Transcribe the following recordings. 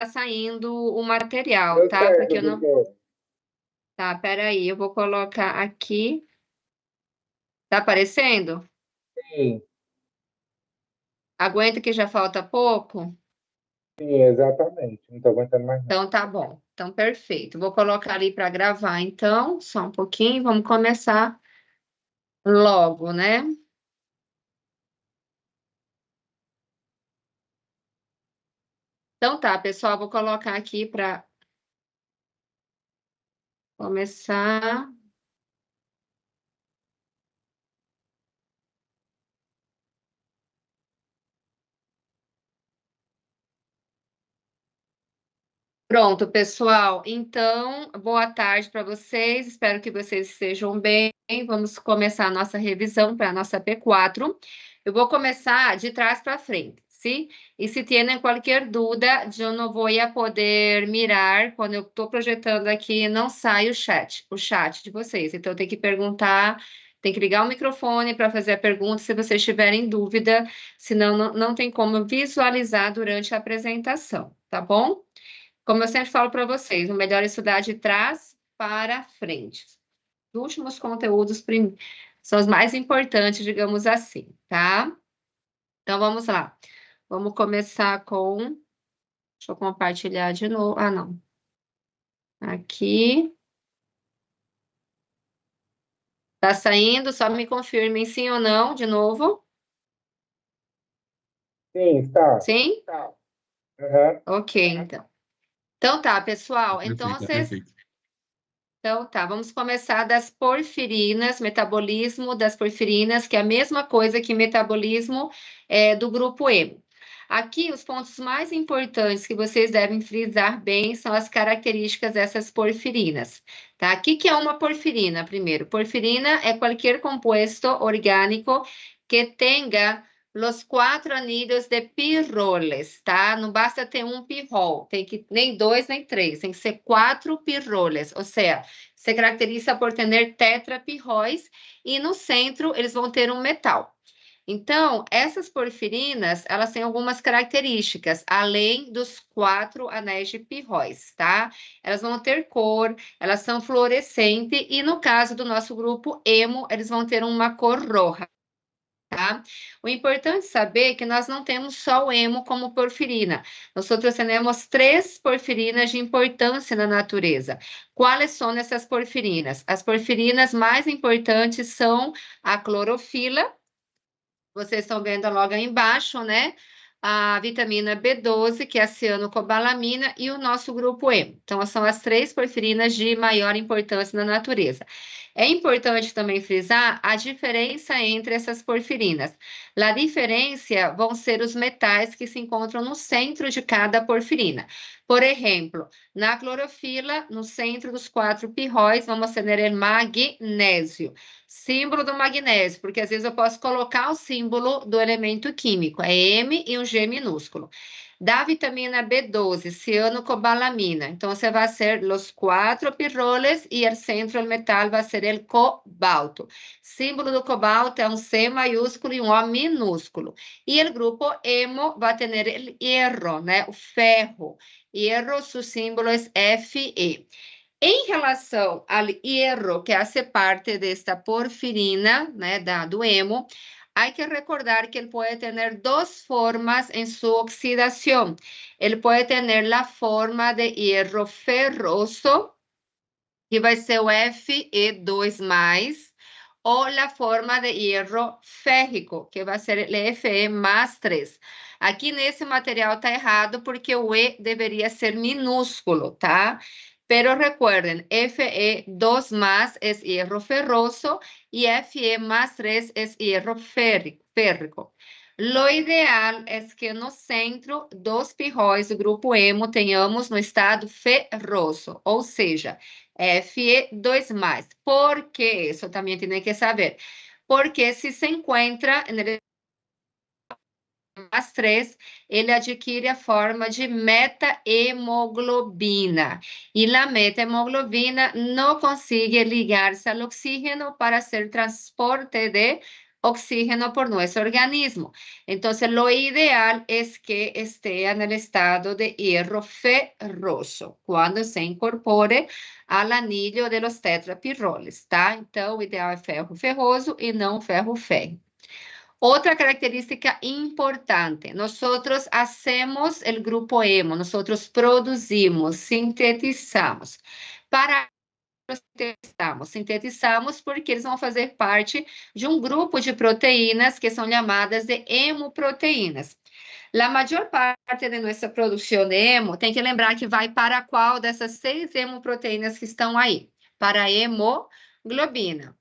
saindo o material, Deu tá? certo, Porque eu não... doutor. Tá, peraí, eu vou colocar aqui. Tá aparecendo? Sim, Aguenta que já falta pouco? sim, exatamente. Não estou aguentando mais, não. Então tá bom. Então, perfeito. Vou colocar ali para gravar, então, só um pouquinho, vamos começar logo, né? Então tá, pessoal, vou colocar aqui para começar. Pronto, pessoal. Então, boa tarde para vocês. Espero que vocês estejam bem. Vamos começar a nossa revisão para a nossa P4. Eu vou começar de trás para frente, sim? E se tiverem qualquer dúvida, eu não vou poder mirar quando eu estou projetando aqui, não sai o chat de vocês. Então, tem que perguntar, tem que ligar o microfone para fazer a pergunta se vocês tiverem dúvida, senão não tem como visualizar durante a apresentação, tá bom? Como eu sempre falo para vocês, o melhor é estudar de trás para frente. Os últimos conteúdos são os mais importantes, digamos assim, tá? Então, vamos lá. Vamos começar com... Deixa eu compartilhar de novo. Ah, não. Aqui. Tá saindo? Só me confirmem sim ou não, de novo. Sim, está. Sim? Tá. Aham. Ok, então. Então tá, pessoal. Então, Perfeito, perfeito. Então, tá, vamos começar das porfirinas, metabolismo das porfirinas, que é a mesma coisa que metabolismo do grupo E. Aqui, os pontos mais importantes que vocês devem frisar bem são as características dessas porfirinas, tá? O que é uma porfirina, primeiro? Porfirina é qualquer compuesto orgânico que tenha os 4 anilhos de pirroles, tá? Não basta ter um pirrol, tem que nem 2 nem 3, tem que ser 4 pirroles, ou seja, se caracteriza por ter tetrapirróis e no centro eles vão ter um metal. Então, essas porfirinas, elas têm algumas características, além dos 4 anéis de pirróis, tá? Elas vão ter cor, elas são fluorescentes e no caso do nosso grupo hemo, eles vão ter uma cor roja. Tá? O importante saber é que nós não temos só o hemo como porfirina. Nós temos 3 porfirinas de importância na natureza. Quais são essas porfirinas? As porfirinas mais importantes são a clorofila, vocês estão vendo logo aí embaixo, né? A vitamina B12, que é a cianocobalamina, e o nosso grupo E. Então, são as 3 porfirinas de maior importância na natureza. É importante também frisar a diferença entre essas porfirinas. A diferença vão ser os metais que se encontram no centro de cada porfirina. Por exemplo, na clorofila, no centro dos 4 pirróis, vamos ter o magnésio. Símbolo do magnésio, porque às vezes eu posso colocar o símbolo do elemento químico, é M e um G minúsculo. Da vitamina B12, cianocobalamina, então você vai ser os 4 pirroles e o centro do metal vai ser o cobalto. Símbolo do cobalto é um C maiúsculo e um O minúsculo. E o grupo hemo vai ter o hierro, né? O ferro. Hierro, seu símbolo é Fe. Em relação ao hierro, que hace parte desta porfirina, né, do hemo, hay que recordar que ele pode ter 2 formas em sua oxidação. Ele pode ter a forma de hierro ferroso, que vai ser o Fe2+, ou a forma de hierro férrico, que vai ser o Fe+3. Aqui nesse material está errado, porque o E deveria ser minúsculo, tá? Pero recuerden, Fe2+ es hierro ferroso y Fe+3 es hierro férrico. Lo ideal é que no centro dos pirróis do grupo hemo tenhamos no estado ferroso, ou seja, Fe2+. Por que isso também tem que saber? Porque se se encontra no as 3, ele adquire a forma de metahemoglobina. E a metahemoglobina não consegue ligar-se ao oxígeno para ser transporte de oxígeno por nuestro organismo. Entonces, lo ideal es que esté en el estado de hierro ferroso, quando se incorpore ao anillo de los tetrapiroles, tá? Então, o ideal é ferro ferroso e não ferro-ferro. Outra característica importante, nós hacemos o grupo hemo, nós produzimos, sintetizamos. Para sintetizamos porque eles vão fazer parte de um grupo de proteínas que são chamadas de hemoproteínas. A maior parte de nossa produção de hemo, tem que lembrar que vai para qual dessas 6 hemoproteínas que estão aí? Para a hemoglobina.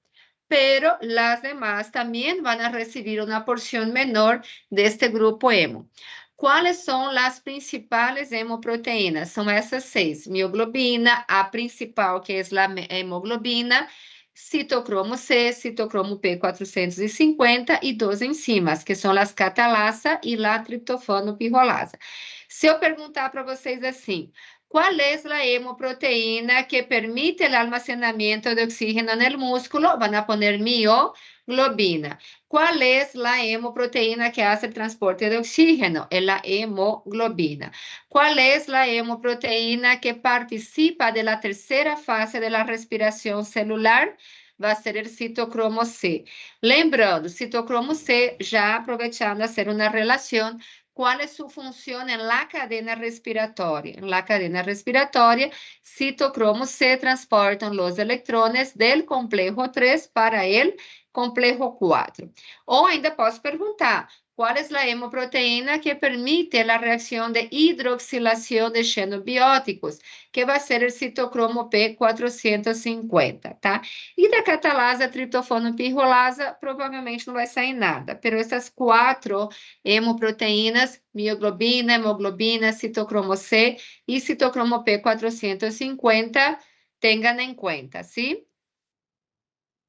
Pero las demás también van a recibir una porción menor de este grupo hemo. ¿Cuáles son las principales hemoproteínas? São essas 6. Mioglobina, a principal, que es la hemoglobina, citocromo C, citocromo P450 e 2 enzimas, que são as catalasa e la triptofano pirrolasa. Se eu perguntar para vocês assim, qual é a hemoproteína que permite o almacenamento de oxígeno no músculo? Van a poner mioglobina. Qual é a hemoproteína que hace o transporte de oxígeno? É a hemoglobina. Qual é a hemoproteína que participa da terceira fase da respiração celular? Vai ser o citocromo C. Lembrando, citocromo C, já aproveitando a ser uma relação, qual é sua função na cadena respiratória? Na cadena respiratória, citocromo C transportam os eletrones do complexo 3 para o complexo 4. Ou ainda posso perguntar, qual é a hemoproteína que permite a reação de hidroxilação de xenobióticos, que vai ser o citocromo P450, tá? E da catalasa, triptofano, pirrolasa, provavelmente não vai sair nada, pero essas 4 hemoproteínas, mioglobina, hemoglobina, citocromo C e citocromo P450, tenham em conta, sim?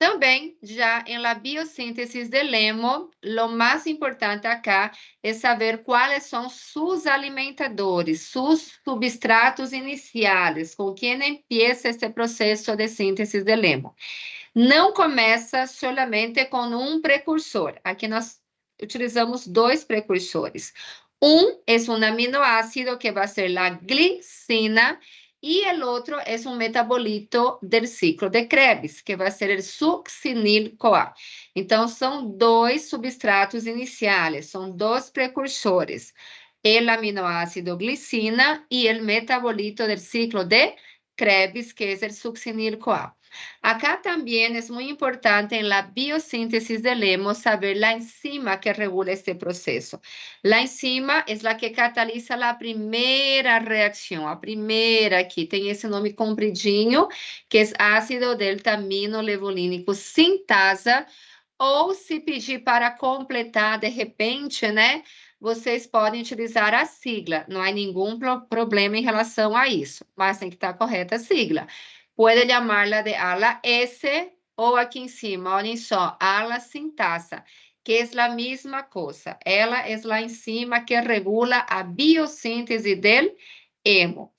Também, já em la biossíntese del hemo, lo mais importante acá é saber quais são seus alimentadores, seus substratos iniciais, com quem empieza este processo de síntese del hemo. Não começa solamente com um precursor. Aqui nós utilizamos 2 precursores. É um aminoácido que vai ser a glicina, e o outro é um metabolito do ciclo de Krebs, que vai ser o succinil-CoA. Então, são 2 substratos iniciais, são 2 precursores, o aminoácido glicina e o metabolito do ciclo de Krebs, que é o succinil-CoA. Acá também é muito importante na biossíntese del hemo saber a enzima que regula este processo. A enzima é a que catalisa a primeira reação, a primeira aqui, tem esse nome compridinho, que é ácido delta-aminolevolínico sintasa, ou se pedir para completar de repente, né? Vocês podem utilizar a sigla, não há nenhum problema em relação a isso, mas tem que estar correta a sigla. Pode chamarla de ala S ou aqui em cima, olhem só, ala sintasa, que é a mesma coisa. Ela é a enzima que regula a biossíntese del hemo.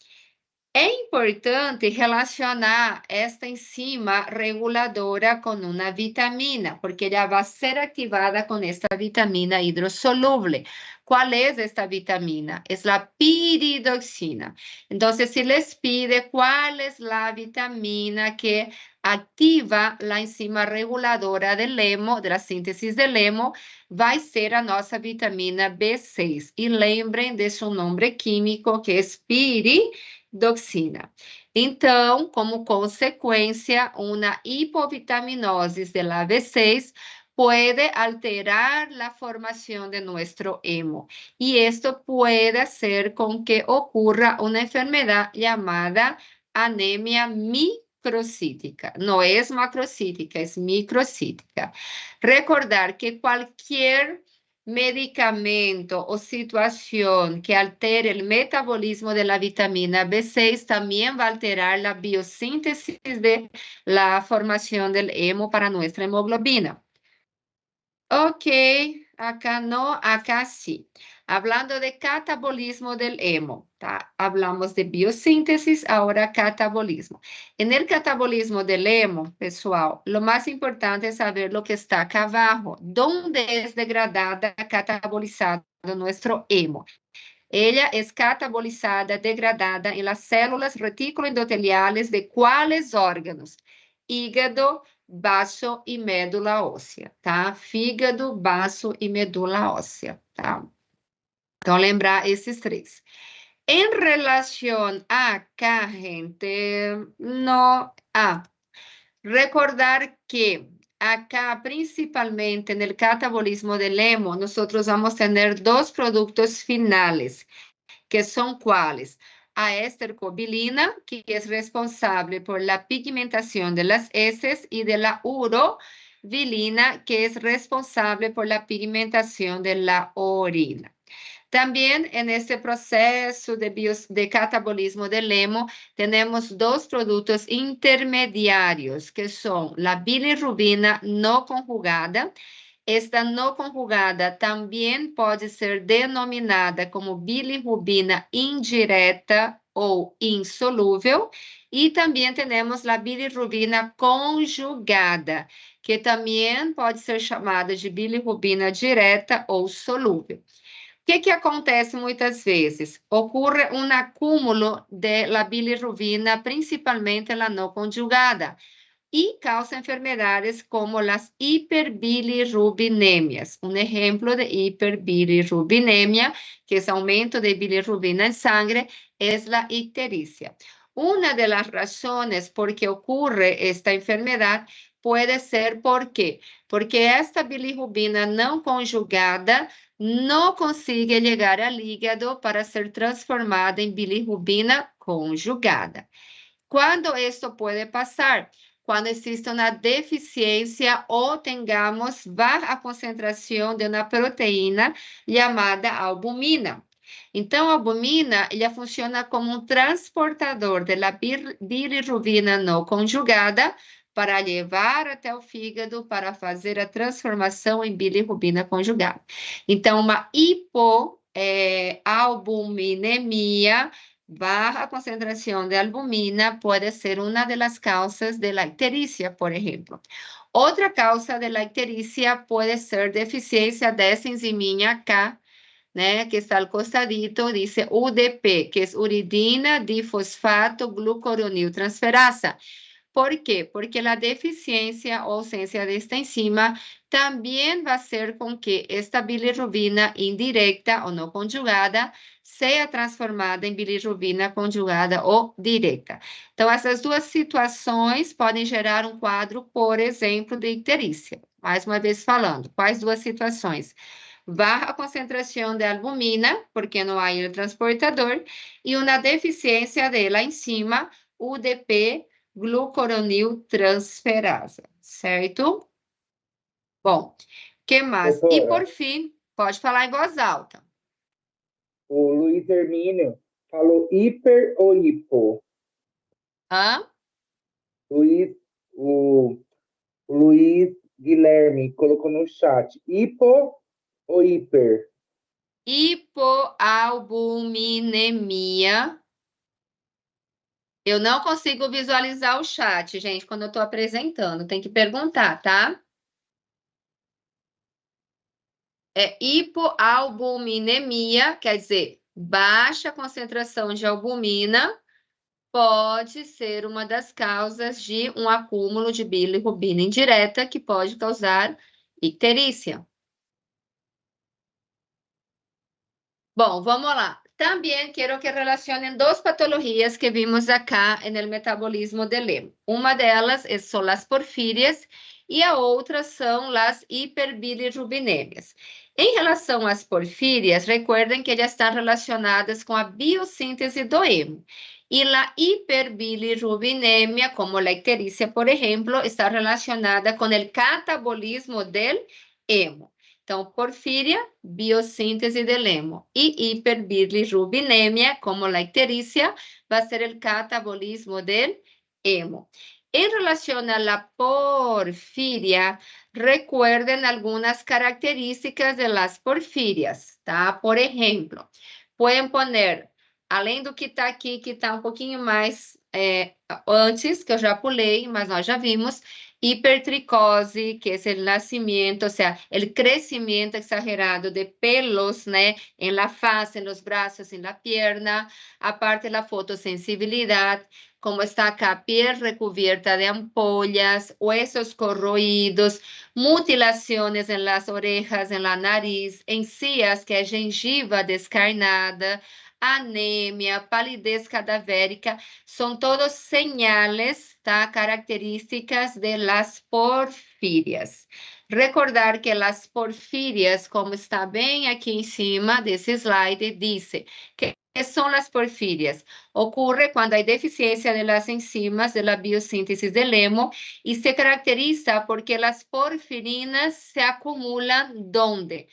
É importante relacionar esta enzima reguladora com uma vitamina, porque ela vai ser ativada com esta vitamina hidrossolúvel. Qual é esta vitamina? É a piridoxina. Então, se les pide qual é a vitamina que ativa a enzima reguladora del hemo, da síntese del hemo, vai ser a nossa vitamina B6. E lembrem de seu nome químico, que é piridoxina. Então, como consequência, uma hipovitaminose de la B6 pode alterar a formação de nosso hemo. E isto pode fazer com que ocorra uma enfermidade chamada anemia microcítica. Não é macrocítica, é microcítica. Recordar que qualquer medicamento ou situação que altere o metabolismo da vitamina B6 também vai alterar a biossíntese de la formação del hemo para nossa hemoglobina. Ok, acá não, acá sim. Hablando de catabolismo del hemo, ¿tá? Hablamos de biosíntesis, ahora catabolismo. En el catabolismo del hemo, pessoal, lo más importante es saber lo que está acá abajo, dónde es degradada, catabolizado nuestro hemo. Ella es catabolizada, degradada en las células retículo-endoteliales de ¿cuáles órganos? Hígado, baço e médula óssea, tá? Fígado, baço e medula óssea, tá? Então, lembrar esses três. Em relação a acá, gente, no... recordar que acá, principalmente en el catabolismo del hemo, nosotros vamos a tener dos productos finales, que son ¿cuáles? A estercobilina, que es responsable por la pigmentación de las heces, y de la urobilina, que es responsable por la pigmentación de la orina. También en este proceso de catabolismo del hemo, tenemos dos productos intermediarios, que son la bilirrubina no conjugada. Esta no conjugada também pode ser denominada como bilirrubina indireta ou insolúvel. E também temos a bilirrubina conjugada, que também pode ser chamada de bilirrubina direta ou solúvel. O que acontece muitas vezes? Ocorre um acúmulo de la bilirrubina, principalmente la no conjugada, e causa enfermedades como as hiperbilirrubinemias. Um exemplo de hiperbilirrubinemia, que é aumento de bilirrubina em sangue, é a icterícia. Uma das razões por que ocorre esta enfermidade pode ser por quê? Porque esta bilirrubina não conjugada não consegue chegar ao hígado para ser transformada em bilirrubina conjugada. Quando isso pode passar? Quando existe uma deficiência ou tengamos baixa concentração de uma proteína chamada albumina. Então, a albumina, ela funciona como um transportador da bilirrubina não conjugada para levar até o fígado para fazer a transformação em bilirrubina conjugada. Então, uma hipoalbuminemia, baixa concentração de albumina, pode ser uma das causas da icterícia, por exemplo. Outra causa da icterícia pode ser deficiência dessa enziminha K, né, que está ao costadito, diz UDP, que é uridina difosfato glucuronil transferasa. ¿Por quê? Porque a deficiência ou ausência desta enzima também vai ser com que esta bilirrubina indireta ou não conjugada seja transformada em bilirrubina conjugada ou direta. Então, essas duas situações podem gerar um quadro, por exemplo, de icterícia. Mais uma vez falando, quais duas situações? Baixa concentração de albumina, porque não há transportador, e uma deficiência dela enzima UDP, glucuronil transferasa, certo? Bom, que mais? Doutora, e por fim, pode falar em voz alta. O Luiz Hermínio falou hiper ou hipo? Hã? O Luiz Guilherme colocou no chat, hipo ou hiper? Hipoalbuminemia. Eu não consigo visualizar o chat, gente, quando eu estou apresentando. Tem que perguntar, tá? É hipoalbuminemia, quer dizer, baixa concentração de albumina, pode ser uma das causas de um acúmulo de bilirrubina indireta, que pode causar icterícia. Bom, vamos lá. Também quero que relacionem duas patologias que vimos acá no metabolismo del hemo. Uma delas são as porfírias e a outra são as hiperbilirrubinemias. Em relação às porfírias, recordem que elas estão relacionadas com a biossíntese do hemo. E a hiperbilirrubinemia, como a icterícia, por exemplo, está relacionada com o catabolismo del hemo. Então, porfíria, biossíntese del hemo. E hiperbilirrubinemia, como a icterícia, vai ser o catabolismo del hemo. En relación a la porfiria, recuerden algunas características de las porfirias, tá? Por exemplo, pueden poner, além do que está aqui, que está um pouquinho mais antes, que eu já pulei, mas nós já vimos, hipertricose, que es el nacimiento, o sea, el crecimiento exagerado de pelos, né, en la faz, en los brazos, en la pierna, aparte la fotosensibilidad, como está acá, piel recubierta de ampollas, huesos corroídos, mutilaciones en las orejas, en la nariz, encías, que é gengiva descarnada, anemia, palidez cadavérica, são todos señales, tá? Características de las porfírias. Recordar que las porfírias, como está bem aqui em cima desse slide, dice que são as porfírias. Ocorre quando há deficiência de las enzimas de la biosíntesis del hemo e se caracteriza porque las porfirinas se acumulan ¿dónde?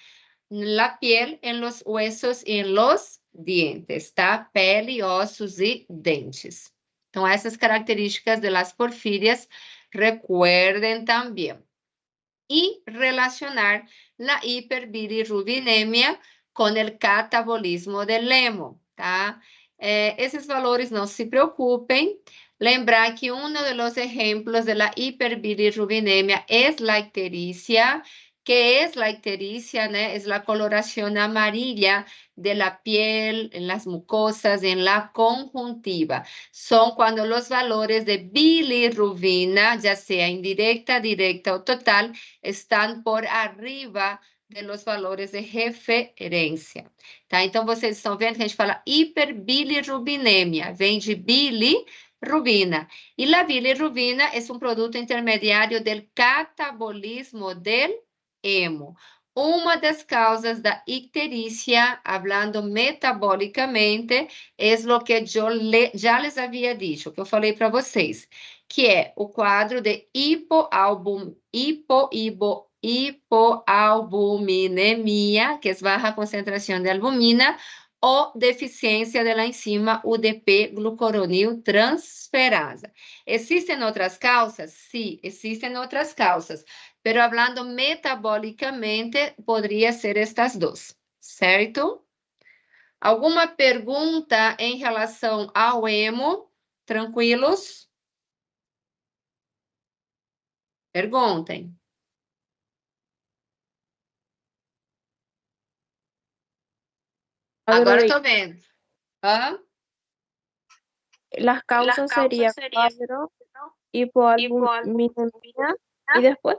La piel, en los huesos y en los dientes, tá? Pele, ossos e dentes. Então, essas características de las porfírias, recuerden também. E relacionar la hiperbilirrubinemia com o catabolismo del hemo, tá? Esses valores não se preocupem. Lembrar que um dos exemplos de la hiperbilirrubinemia é la icterícia, que es la ictericia, né? Es la coloración amarilla de la piel, en las mucosas, en la conjuntiva. Son cuando los valores de bilirrubina, ya sea indirecta, directa o total, están por arriba de los valores de referência. Tá? Então, vocês estão vendo que a gente fala hiperbilirrubinemia, vem de bilirrubina. E la bilirrubina é um produto intermediário del catabolismo del hemo. Uma das causas da icterícia, hablando metabolicamente, é o que eu já les havia dito, que eu falei para vocês, que é o quadro de hipoalbuminemia, que é baixa concentração de albumina, ou deficiência da enzima UDP glucuronil transferasa. Existem outras causas? Sim, existem outras causas. Pero hablando metabolicamente, poderia ser estas duas, certo? Alguma pergunta em relação ao hemo? Tranquilos? Perguntem. Agora estou vendo. Hã? Las causas serían 4, hipoalbuminemia y después.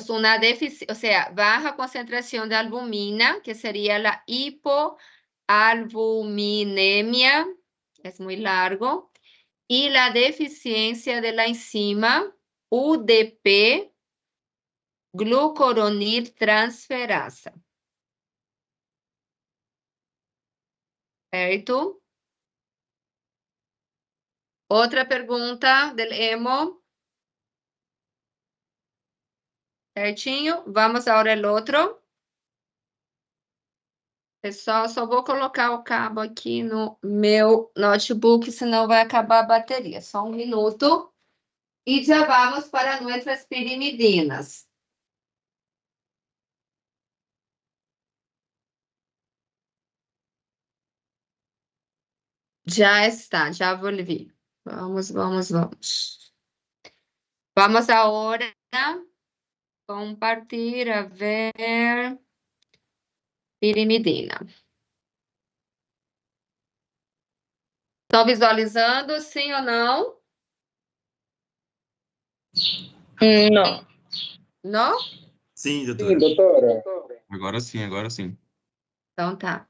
Una deficiencia, o sea, baja concentración de albumina, que sería la hipoalbuminemia, es muy largo, y la deficiencia de la enzima UDP glucuronil transferasa. Certo? Outra pergunta del hemo. Certinho? Vamos agora ao outro. Pessoal, só vou colocar o cabo aqui no meu notebook, senão vai acabar a bateria. Só um minuto. E já vamos para nossas pirimidinas. Já está, já volvi. Vamos. Vamos agora compartilhar, a ver, pirimidina. Estão visualizando, sim ou não? Não. Não? Sim, doutora. Sim, doutora. Agora sim. Então tá.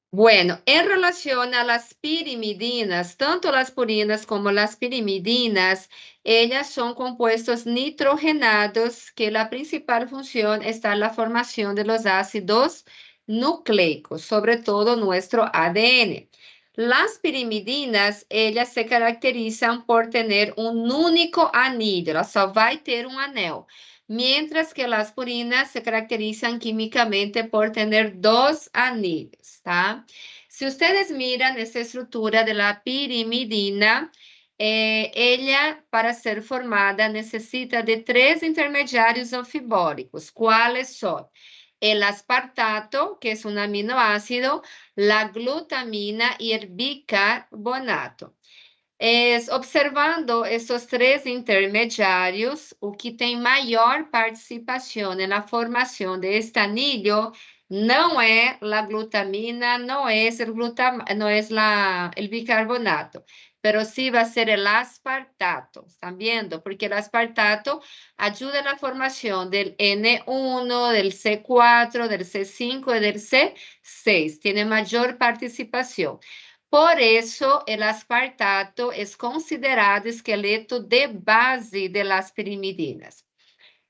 Bueno, en relación a las pirimidinas, tanto las purinas como las pirimidinas, ellas son compuestos nitrogenados que la principal función está en la formación de los ácidos nucleicos, sobre todo nuestro ADN. Las pirimidinas, ellas se caracterizan por tener un único anillo, ela só vai ter um anel. Mientras que las purinas se caracterizan químicamente por tener 2 anillos, ¿tá? Si ustedes miran esa estructura de la pirimidina, ella, para ser formada, necessita de 3 intermediários anfibólicos. ¿Cuáles son? El aspartato, que es un aminoácido, la glutamina y el bicarbonato. Observando esses 3 intermediários, o que tem maior participação na formação deste anillo não é a glutamina, não é o bicarbonato, pero sí va a ser el aspartato. ¿Están viendo? Porque el aspartato ayuda en la formación del N1, del C4, del C5 y del C6. Tiene mayor participación. Por eso, el aspartato es considerado esqueleto de base de las pirimidinas.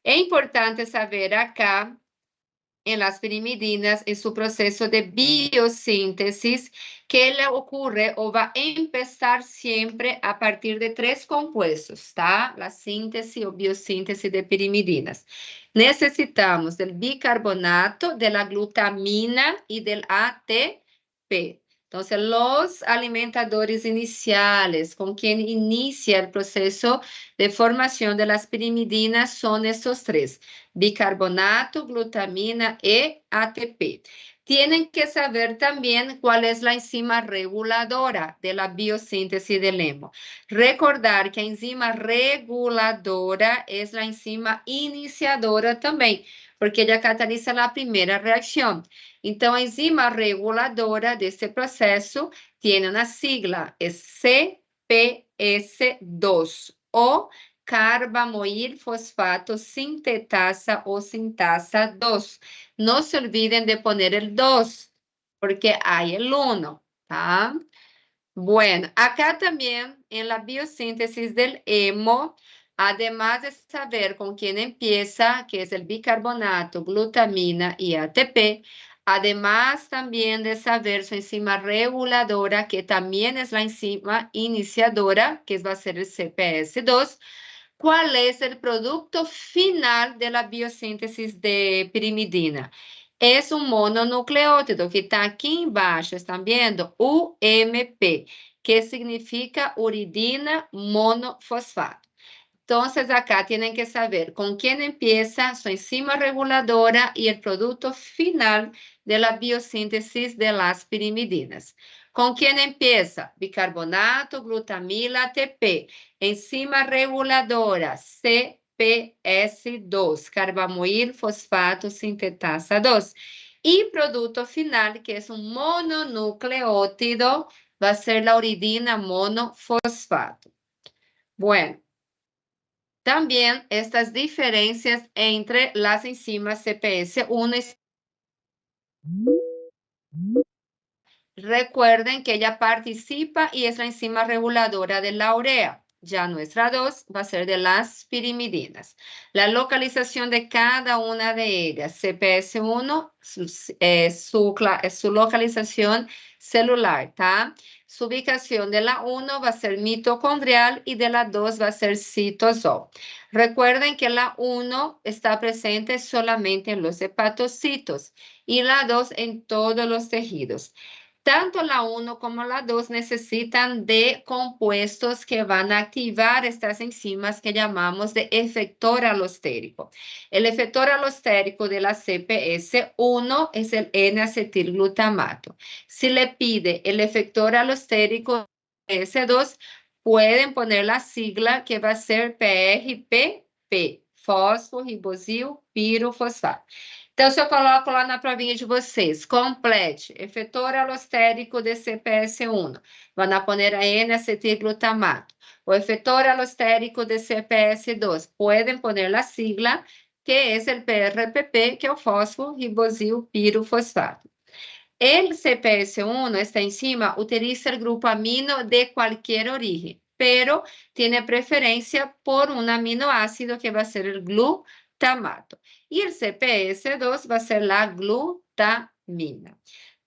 Es importante saber acá, en las pirimidinas, en su proceso de biosíntesis, que le ocurre o va a empezar siempre a partir de 3 compuestos, ¿tá? La síntesis o biosíntesis de pirimidinas. Necesitamos del bicarbonato, de la glutamina y del ATP. Entonces, los alimentadores iniciales con quien inicia el proceso de formación de las pirimidinas son estos 3, bicarbonato, glutamina y ATP. Tienen que saber también cuál es la enzima reguladora de la biosíntesis del hemo. Recordar que la enzima reguladora es la enzima iniciadora también, porque ella cataliza la primera reacción. Então, a enzima reguladora desse processo tem uma sigla, é CPS2, ou carbamoil fosfato sintetasa ou sintasa 2. Não se olviden de poner el 2, porque hay el 1, ¿tá? Bueno, acá también en la biosíntesis del hemo, además de saber con quién empieza, que es el bicarbonato, glutamina y ATP, además también de saber su enzima reguladora, que también es la enzima iniciadora, que va a ser el CPS2, ¿cuál es el producto final de la biosíntesis de pirimidina? Es un mononucleótido que está aquí embaixo, ¿están viendo? UMP, que significa uridina monofosfato. Entonces, acá tienen que saber con quién empieza su enzima reguladora y el producto final de la biosíntesis de las pirimidinas. ¿Con quién empieza? Bicarbonato, glutamina, ATP. Enzima reguladora, CPS2, carbamoil fosfato sintetasa 2. Y producto final, que es un mononucleótido, va a ser la uridina monofosfato. Bueno. También estas diferencias entre las enzimas CPS1 y recuerden que ella participa y es la enzima reguladora de la urea. Ya nuestra 2 va a ser de las pirimidinas. La localización de cada una de ellas, CPS1, su localización celular, ¿tá? Su ubicación de la 1 va a ser mitocondrial y de la 2 va a ser citosol. Recuerden que la 1 está presente solamente en los hepatocitos y la 2 en todos los tejidos. Tanto la 1 como la 2 necesitan de compuestos que van a activar estas enzimas que llamamos de efector alostérico. El efector alostérico de la CPS1 es el N-acetilglutamato. Si le pide el efector alostérico de CPS2, pueden poner la sigla que va a ser PRPP, fosforibosil pirofosfato. Então, se eu coloco lá na provinha de vocês, complete, efector alostérico de CPS1, van a poner a N-acetilglutamato. O efector alostérico de CPS2, pueden poner la sigla, que es el PRPP, que é o fosforibosil pirofosfato. El CPS1, esta enzima, utiliza el grupo amino de cualquier origen, pero tiene preferencia por un aminoácido que va a ser el glutamato. Y el CPS2 va a ser la glutamina.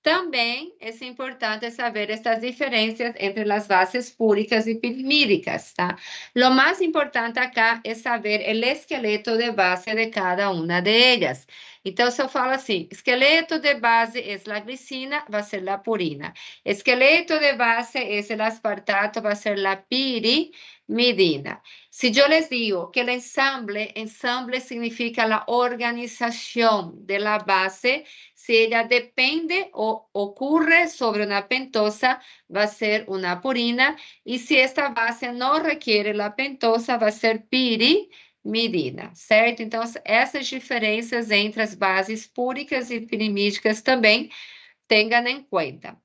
Também é importante saber estas diferenças entre as bases púricas e pirimídicas, tá? Lo mais importante acá é saber o esqueleto de base de cada uma delas. Então, se eu falo assim, esqueleto de base é a glicina, vai ser a purina. Esqueleto de base é o aspartato, vai ser a pirimidina. Se eu les digo que o ensamble significa a organização da base, se ela depende ou ocorre sobre uma pentosa, vai ser uma purina, e se esta base não requer a pentosa, vai ser pirimidina, certo? Então, essas diferenças entre as bases púricas e pirimídicas também tenham em conta.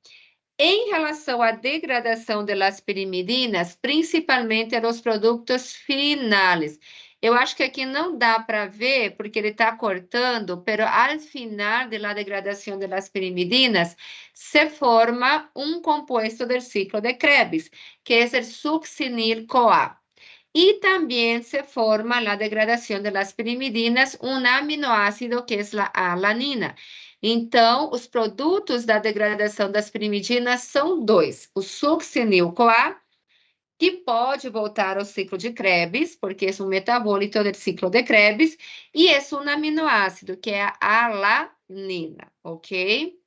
Em relação à degradação das pirimidinas, principalmente nos produtos finais, eu acho que aqui não dá para ver, porque ele está cortando, mas ao final da degradação das pirimidinas, se forma um composto do ciclo de Krebs, que é o succinil-CoA. E também se forma na degradação das pirimidinas um aminoácido que é a alanina. Então, os produtos da degradação das pirimidinas são dois: o succinil-CoA, que pode voltar ao ciclo de Krebs, porque é um metabólito do ciclo de Krebs, e é um aminoácido, que é a alanina, ok?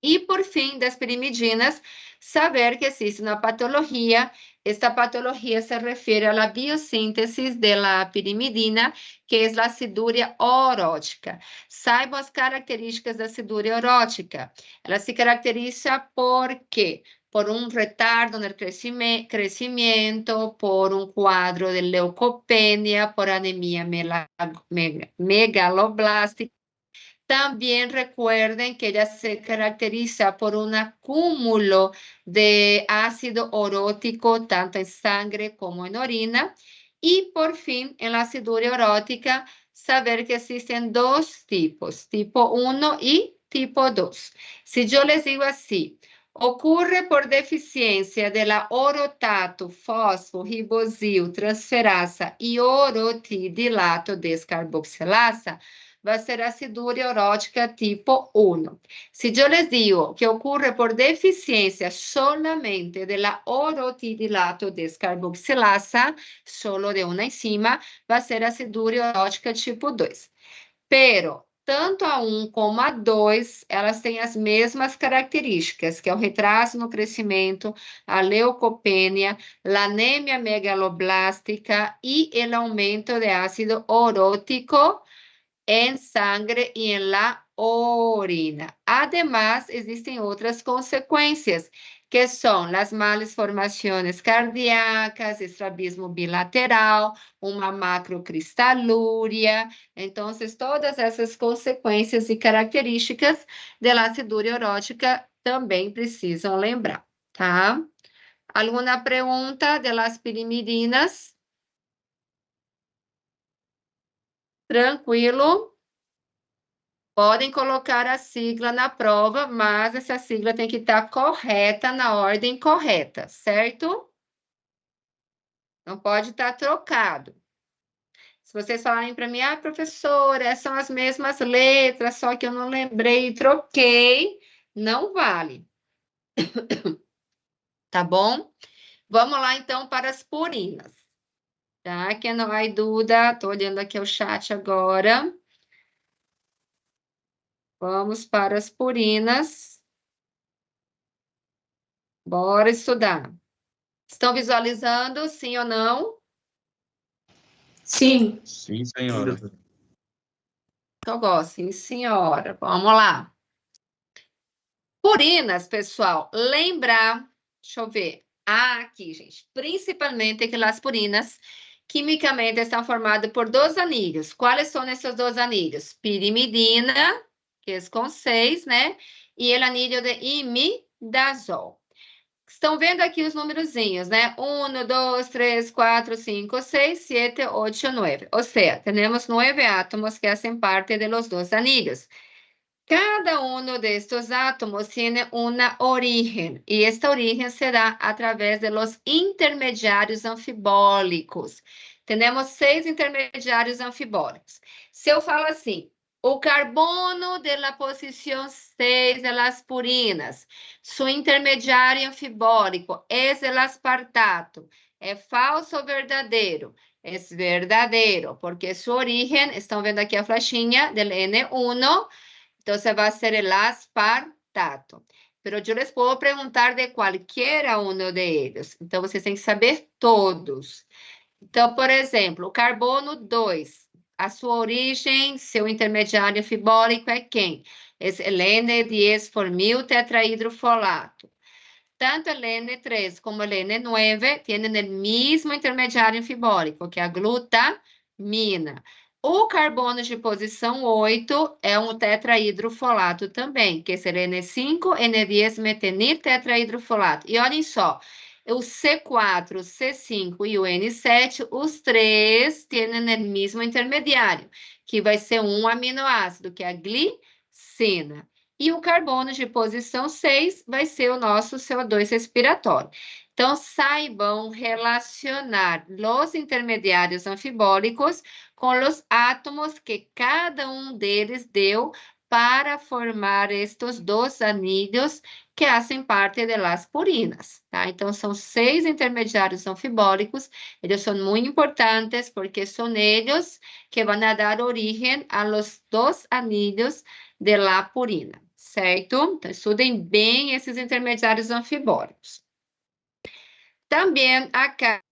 E, por fim, das pirimidinas, saber que existe uma patologia. Esta patologia se refere à biossíntese da pirimidina, que é a acidúria orótica. Saibam as características da acidúria orótica. Ela se caracteriza por quê? Por um retardo no crescimento, por um quadro de leucopenia, por anemia megaloblástica. También recuerden que ella se caracteriza por un acúmulo de ácido orótico tanto en sangre como en orina. Y por fin, en la aciduria orótica, saber que existen dos tipos, tipo 1 y tipo 2. Si yo les digo así, ocurre por deficiencia de la orotato, fosforibosil, transferasa y orotidilato descarboxilasa, vai ser a acidúria orótica tipo 1. Se eu les digo que ocorre por deficiência solamente de la orotidilato descarboxilasa, solo de uma enzima, vai ser a acidúria orótica tipo 2. Pero, tanto a 1 como a 2, elas têm as mesmas características, que é o retraso no crescimento, a leucopenia, a anemia megaloblástica e o aumento de ácido orótico en sangre y en la orina. Además, existen otras consecuencias, que son las malformaciones cardíacas, estrabismo bilateral, uma macrocristaluria. Entonces, todas essas consequências e características da acidúria orótica também precisam lembrar, tá? Alguma pergunta das pirimidinas? Tranquilo? Podem colocar a sigla na prova, mas essa sigla tem que estar correta, na ordem correta, certo? Não pode estar trocado. Se vocês falarem para mim, professora, são as mesmas letras, só que eu não lembrei e troquei, não vale. Tá bom? Vamos lá, então, para as purinas. Tá? Que não há dúvida, estou olhando aqui o chat agora. Vamos para as purinas. Bora estudar. Estão visualizando, sim ou não? Sim. Sim, senhora. Eu gosto, sim, senhora. Vamos lá. Purinas, pessoal, lembrar, deixa eu ver. Aqui, gente, principalmente que as purinas quimicamente estão formadas por dois anilhos. Quais são esses dois anilhos? Pirimidina, que é com 6, né? E o anilho de imidazol. Estão vendo aqui os numerozinhos, né? 1, 2, 3, 4, 5, 6, 7, 8, 9. Ou seja, temos 9 átomos que fazem parte de los dois anillos. Cada uno de estos átomos tiene una origen, y esta origen se da a través de los intermediários anfibólicos. Temos 6 intermediários anfibólicos. Se eu falo assim, O carbono de la posición 6 de las purinas, su intermediario anfibólico es el aspartato. ¿Es falso o verdadeiro? Es verdadeiro, porque su origen, están viendo aquí a flechinha del N1, entonces va a ser el aspartato. Pero yo les puedo preguntar de cualquiera uno de ellos. Então, vocês têm que saber todos. Então, por exemplo, o carbono 2, a sua origem, seu intermediário fibólico é quem? Es el N10-formil tetrahidrofolato. Tanto el N3 como el N9 tienen el mismo intermediário fibólico, que é a glutamina. O carbono de posição 8 é um tetrahidrofolato também, que é o N5, N10-metenil tetrahidrofolato. E olhem só, o C4, o C5 e o N7, os três têm o mesmo intermediário, que vai ser um aminoácido, que é a glicina. E o carbono de posição 6 vai ser o nosso CO2 respiratório. Então, saibam relacionar os intermediários anfibólicos com os átomos que cada um deles deu para formar estes 2 anilhos que fazem parte das purinas, tá? Então, são 6 intermediários anfibólicos, eles são muito importantes porque são eles que vão dar origem a los 2 anillos de la purina, certo? Então, estudem bem esses intermediários anfibólicos. Também acá,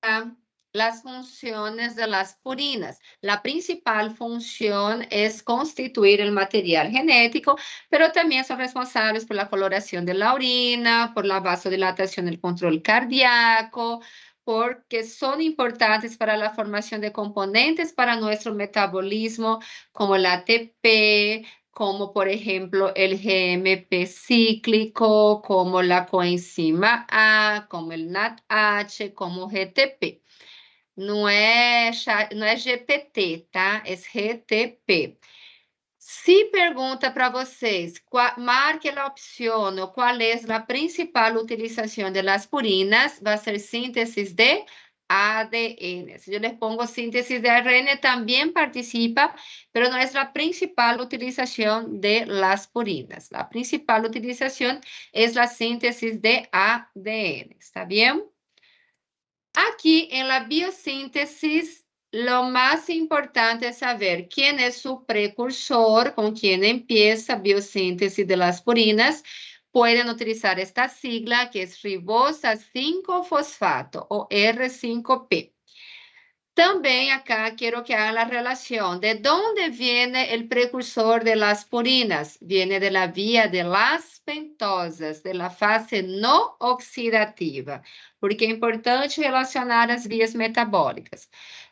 las funciones de las purinas. La principal función es constituir el material genético, pero también son responsables por la coloración de la orina, por la vasodilatación, el control cardíaco, porque son importantes para la formación de componentes para nuestro metabolismo, como el ATP, como por ejemplo el GMP cíclico, como la coenzima A, como el NADH, como GTP. Não é GPT, tá? É GTP. Se pergunta para vocês, marque a opção, qual é a principal utilização de las purinas, vai ser síntese de ADN. Se eu les pongo síntese de ARN, também participa, pero não é a principal utilização de las purinas. A principal utilização é a síntese de ADN, ¿está bien? Aquí en la biosíntesis, lo más importante es saber quién es su precursor, con quién empieza biosíntesis de las purinas. Pueden utilizar esta sigla que es ribosa 5-fosfato o R5P. También acá quiero que hagan la relación. ¿De dónde viene el precursor de las purinas? Viene de la vía de las pentosas, de la fase no oxidativa, porque é importante relacionar as vias metabólicas.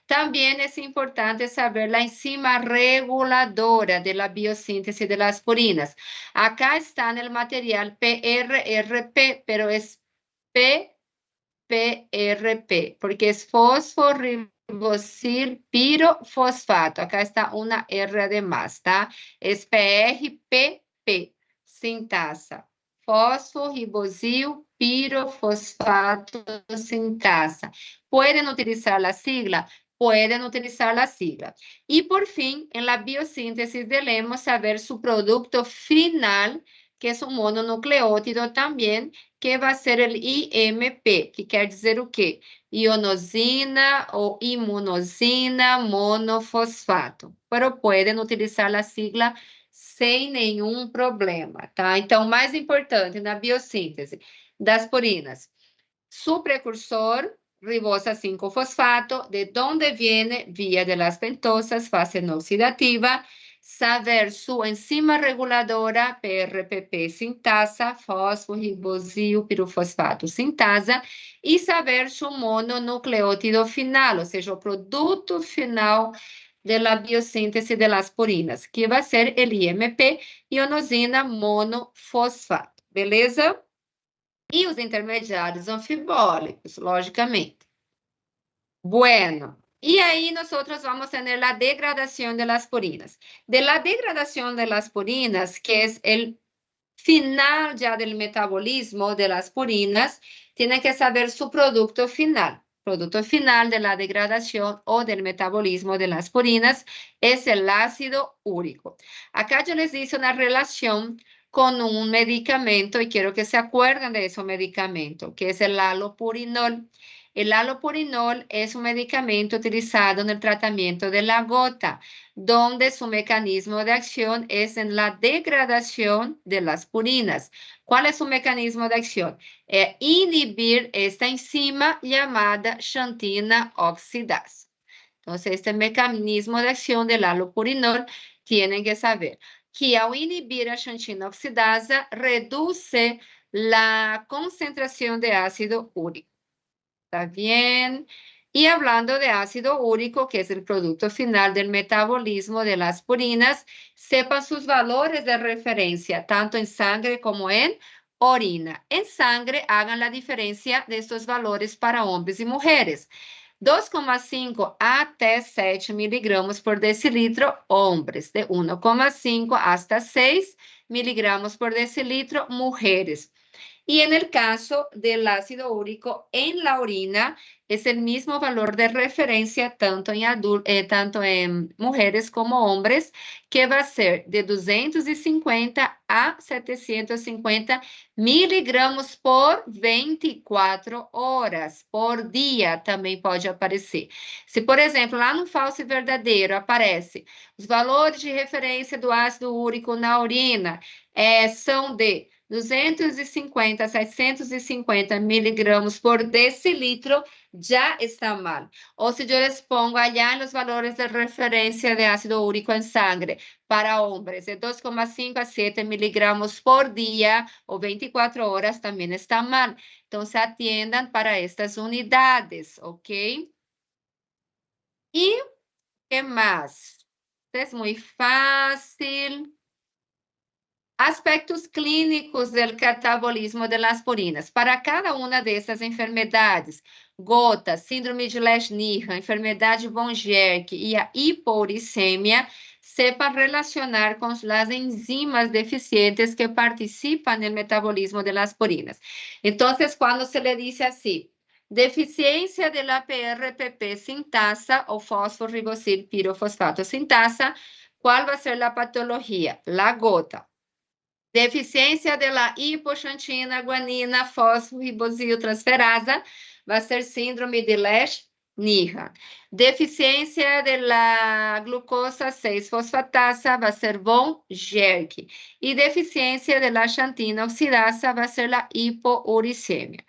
Também é importante saber a enzima reguladora de la biosíntese de las purinas. Acá está no material PRRP, pero es PPRP, porque es fosforibosil pirofosfato. Acá está una R de más, tá? Es PRPP, sintasa. Fosforibosil pirofosfato sintasa. ¿Pueden utilizar la sigla? Pueden utilizar la sigla. Y por fin, en la biosíntesis debemos saber su producto final, que es un mononucleótido también, que va a ser el IMP, que quer dizer o quê? Ionosina ou imunosina monofosfato. Pero pueden utilizar la sigla sem nenhum problema, tá? Então, o mais importante na biossíntese das purinas, su precursor, ribosa 5-fosfato, de onde viene, vía de las pentosas, fase no oxidativa, saber su enzima reguladora, PRPP sintasa, fosforibosil pirofosfato sintasa, e saber su mononucleótido final, ou seja, o produto final de la biosíntese de las purinas, que vai ser el IMP, ionosina monofosfato, beleza? E os intermediários anfibólicos, logicamente. Bueno, y ahí nosotros vamos a tener la degradación de las purinas. De la degradación de las purinas, que es el final ya del metabolismo de las purinas, tienen que saber su producto final. producto final de la degradación o del metabolismo de las purinas es el ácido úrico. Acá yo les hice una relación con un medicamento y quiero que se acuerden de ese medicamento, que es el allopurinol. El allopurinol es un medicamento utilizado en el tratamiento de la gota, donde su mecanismo de acción es en la degradación de las purinas. ¿Cuál es su mecanismo de acción? Inhibir esta enzima llamada xantina oxidasa. Entonces, este mecanismo de acción del allopurinol tienen que saber que al inhibir a xantina oxidasa, reduce la concentración de ácido úrico. ¿Está bien? Y hablando de ácido úrico, que es el producto final del metabolismo de las purinas, sepan sus valores de referencia, tanto en sangre como en orina. En sangre, hagan la diferencia de estos valores para hombres y mujeres. 2,5 até 7 miligramos por decilitro, hombres. De 1,5 hasta 6 miligramos por decilitro, mujeres. Y en el caso del ácido úrico en la orina, es el mismo valor de referencia tanto en mujeres como hombres, que va a ser de 250 a 750 miligramos por 24 horas, por dia também pode aparecer. Se, por exemplo, lá no falso e verdadeiro aparece os valores de referência do ácido úrico na urina, são de 250 a 750 miligramos por decilitro, ya está mal. O si yo les pongo allá en los valores de referencia de ácido úrico en sangre para hombres, de 2,5 a 7 miligramos por día o 24 horas, también está mal. Entonces, atiendan para estas unidades, ¿ok? ¿Y qué más? Es muy fácil. Aspectos clínicos del catabolismo de las purinas. Para cada uma dessas enfermedades, gota, síndrome de Lesch-Nyhan, enfermidade von Gerke e a hipouricemia, sepa relacionar com as enzimas deficientes que participam no metabolismo de las purinas. Então, quando se le diz assim, deficiência de la PRPP sintasa ou fosforibosil pirofosfato sintasa, qual vai ser a patologia? La gota. Deficiência de la hipoxantina guanina fosforibosiltransferasa vai ser síndrome de Lesch-Nyhan. Deficiência de la glucosa 6-fosfatasa vai ser von Gerke. E deficiência de la xantina oxidasa vai ser a hipouricemia.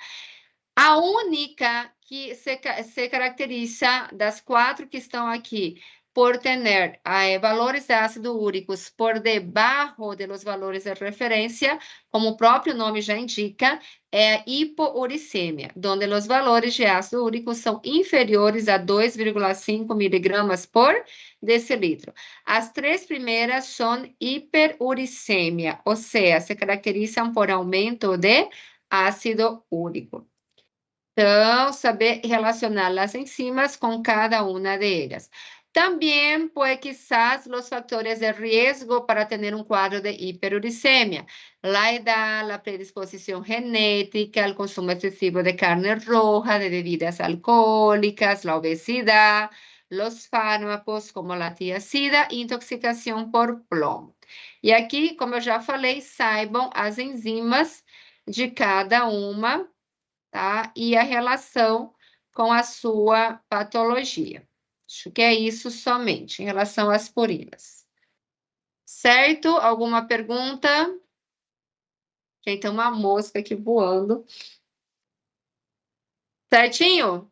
A única que se caracteriza das 4 que estão aqui por ter valores de ácido úricos por debaixo de los valores de referência, como o próprio nome já indica, é a hipouricemia, onde os valores de ácido úrico são inferiores a 2,5 miligramas por decilitro. As 3 primeiras são hiperuricemia, ou seja, se caracterizam por aumento de ácido úrico. Então, saber relacionar as enzimas com cada uma delas. También, pues, quizás los factores de riesgo para tener un cuadro de hiperuricemia. La edad, la predisposición genética, el consumo excesivo de carne roja, de bebidas alcohólicas, la obesidad, los fármacos como la tiazida, intoxicación por plomo. E aqui, como eu já falei, saibam as enzimas de cada uma, tá? E a relação com a sua patologia. Acho que é isso somente, em relação às purinas. Certo? Alguma pergunta? Gente, tem uma mosca aqui voando. Certinho?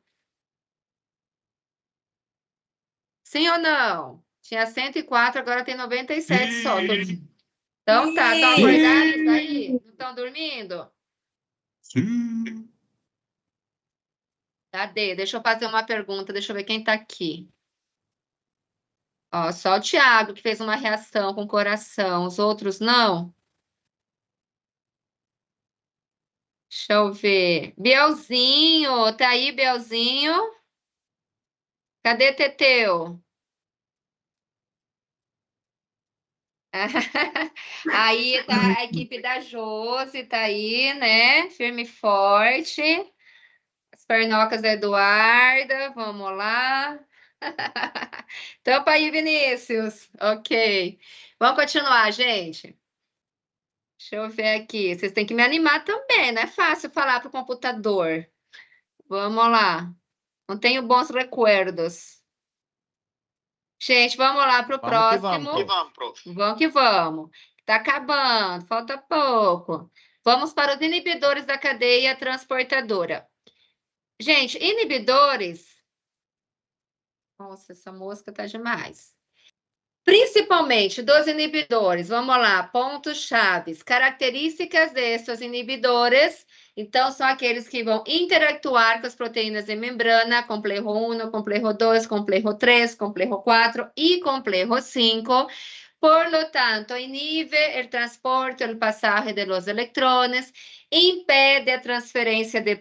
Sim ou não? Tinha 104, agora tem 97 só. Então tá, estão acordados aí? Não estão dormindo? Sim. Cadê? Deixa eu fazer uma pergunta, deixa eu ver quem está aqui. Ó, só o Thiago que fez uma reação com o coração, os outros não? Deixa eu ver. Bielzinho, tá aí, Bielzinho? Cadê Teteu? Aí tá a equipe da Josi, tá aí, né? Firme e forte. Pernocas da Eduarda, vamos lá. Tampa aí, Vinícius. Ok. Vamos continuar, gente. Deixa eu ver aqui. Vocês têm que me animar também, não é fácil falar para o computador. Vamos lá. Não tenho bons recuerdos. Gente, vamos lá para o próximo. Vamos que vamos. Está acabando, falta pouco. Vamos para os inibidores da cadeia transportadora. Gente, inibidores... Nossa, essa mosca tá demais. Principalmente dos inibidores, vamos lá, pontos chaves, características desses inibidores. Então, são aqueles que vão interactuar com as proteínas de membrana, complexo 1, complexo 2, complexo 3, complexo 4 y complejo 5. Por lo tanto, inhibe el transporte, el pasaje de los electrones, impede a transferência de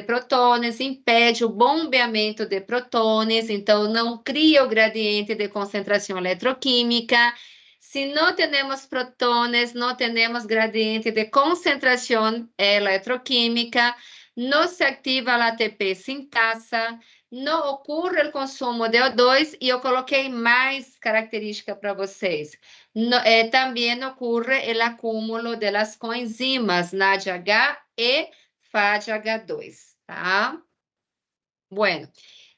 protones, impede o bombeamento de protones, então não cria o gradiente de concentração eletroquímica. Se não temos protones, não temos gradiente de concentração eletroquímica, não se ativa a ATP sintasa, não ocorre o consumo de O2, e eu coloquei mais característica para vocês. Também ocorre o acúmulo das coenzimas NADH e FADH2, tá? Bueno,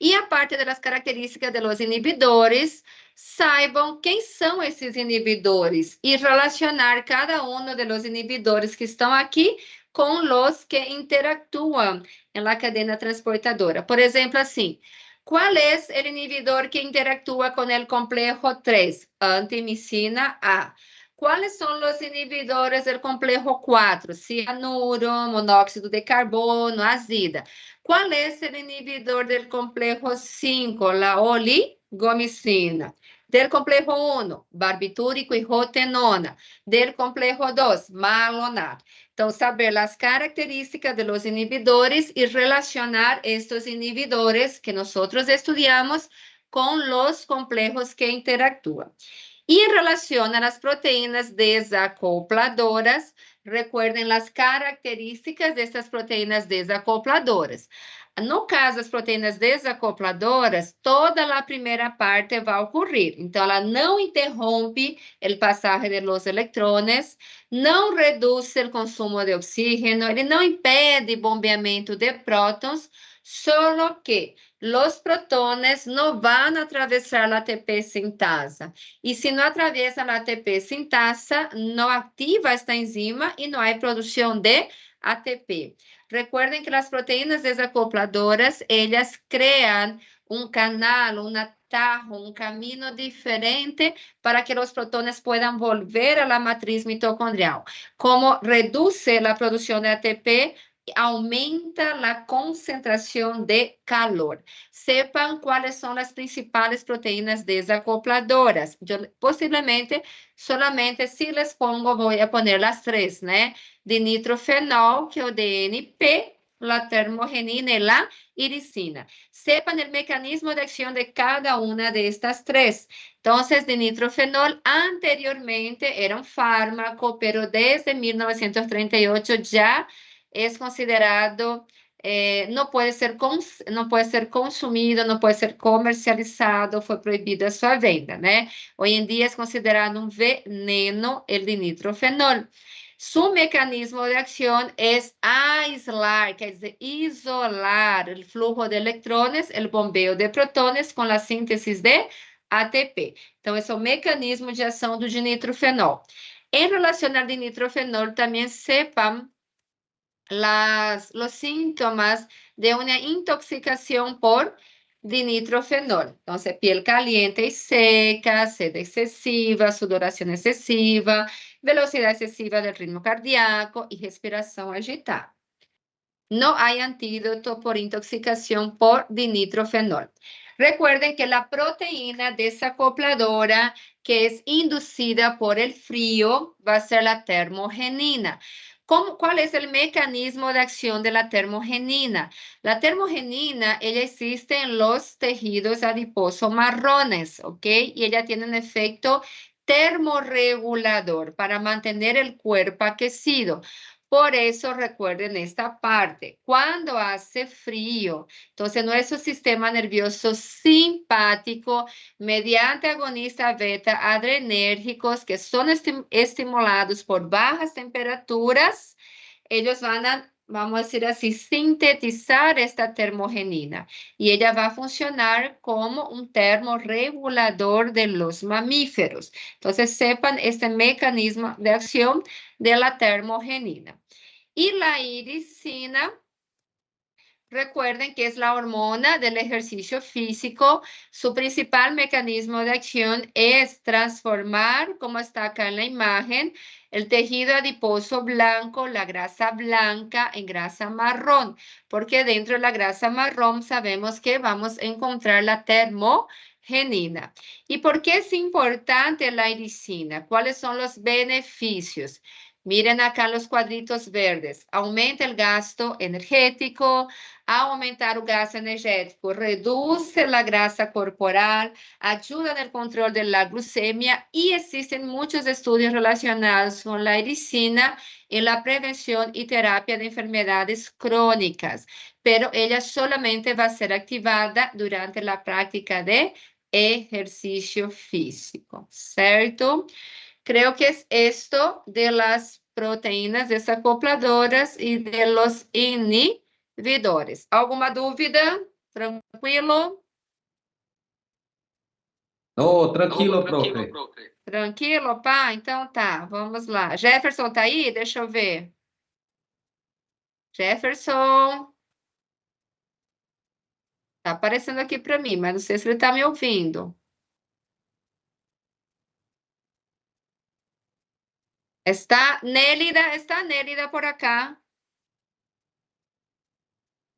e a parte das características dos inibidores, saibam quem são esses inibidores e relacionar cada um dos inibidores que estão aqui com os que interactuam na cadeia transportadora. Por exemplo, assim, qual é o inibidor que interactúa com o complexo 3? Antimicina A. Quais são os inibidores do complexo 4? Cianuro, monóxido de carbono, azida. Qual é o inibidor do complexo 5? A oligomicina. Del complexo 1, barbitúrico e rotenona. Del complexo 2, malonato. Então, saber as características dos inibidores e relacionar estes inibidores que nós estudamos com os complexos que interactuam. E relaciona as proteínas desacopladoras. Recuerden as características dessas proteínas desacopladoras. No caso das proteínas desacopladoras, toda a primeira parte vai ocorrer. Então, ela não interrompe o passagem dos eletrones, não reduz o consumo de oxígeno, ele não impede bombeamento de prótons, só que os protones não vão atravessar a ATP sintasa. E se não atravessa a ATP sintasa, não ativa esta enzima e não há produção de ATP. Recuerden que as proteínas desacopladoras, elas criam um canal, um atajo, um caminho diferente para que os protones possam volver à matriz mitocondrial. Como reduz a produção de ATP, aumenta a concentração de calor. Sepam quais são as principais proteínas desacopladoras. Eu, possivelmente, solamente se les pongo, vou poner as três, né? Dinitrofenol, que é o DNP, a termogenina e a iricina. Sepan o mecanismo de ação de cada uma destas três. Então, dinitrofenol anteriormente era um fármaco, pero desde 1938 já é considerado, não pode ser consumido, não pode ser comercializado, foi proibida a sua venda, né? Hoje em dia é considerado um veneno, o dinitrofenol. Su mecanismo de acción es aislar, quer dizer, isolar o flujo de electrones, o bombeo de protones com a síntese de ATP. Então, esse é o mecanismo de ação do dinitrofenol. Em relação ao dinitrofenol, também sepam os síntomas de uma intoxicação por dinitrofenol. Então, piel caliente e seca, sede excessiva, sudoração excessiva, velocidade excessiva do ritmo cardíaco e respiração agitada. Não há antídoto por intoxicação por dinitrofenol. Recuerden que a proteína desacopladora que é induzida por el frío vai ser a termogenina. ¿Cuál es el mecanismo de acción de la termogenina? La termogenina, ella existe en los tejidos adiposos marrones, ¿ok? Y ella tiene un efecto termorregulador para mantener el cuerpo aquecido. Por eso recuerden esta parte. Cuando hace frío, entonces nuestro sistema nervioso simpático, mediante agonistas beta adrenérgicos que son estimulados por bajas temperaturas, ellos van a, vamos a decir así, sintetizar esta termogenina. Y ella va a funcionar como un termorregulador de los mamíferos. Entonces, sepan este mecanismo de acción de la termogenina. Y la irisina, recuerden que es la hormona del ejercicio físico. Su principal mecanismo de acción es transformar, como está acá en la imagen, el tejido adiposo blanco, la grasa blanca, en grasa marrón, porque dentro de la grasa marrón sabemos que vamos a encontrar la termogenina. ¿Y por qué es importante la irisina? ¿Cuáles son los beneficios? Miren acá los cuadritos verdes. Aumenta el gasto energético. Ao aumentar o gasto energético, reduz a grasa corporal, ajuda no controle da glucemia e existem muitos estudos relacionados com a irisina em la prevenção e terapia de enfermedades crônicas, pero ela solamente vai ser ativada durante a prática de exercício físico, certo? Creo que es esto de las proteínas desacopladoras y de los inhibidores. ¿Alguma dúvida? Tranquilo? No, tranquilo, profe. Tranquilo, pá? Então tá, vamos lá. Jefferson tá aí? Deixa eu ver. Jefferson. Tá aparecendo aqui para mim, mas não sei se ele tá me ouvindo. Está Nélida por acá.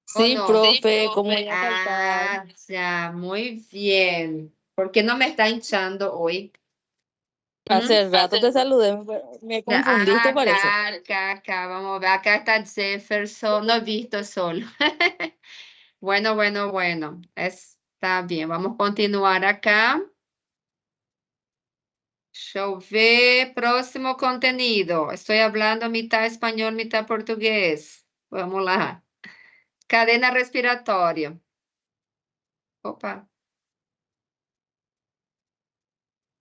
Sí, no? profe, como ya faltaba. Ah, ya, muy bien. ¿Por qué no me está hinchando hoy? Hace rato te saludé, me confundiste, parece. Acá, vamos a ver. Acá está Jefferson, no he visto solo. Bueno. Está bien, vamos a continuar acá. Deixa eu ver. Próximo contenido. Estoy hablando mitad español, mitad portugués. Vamos lá. Cadena respiratória. Opa.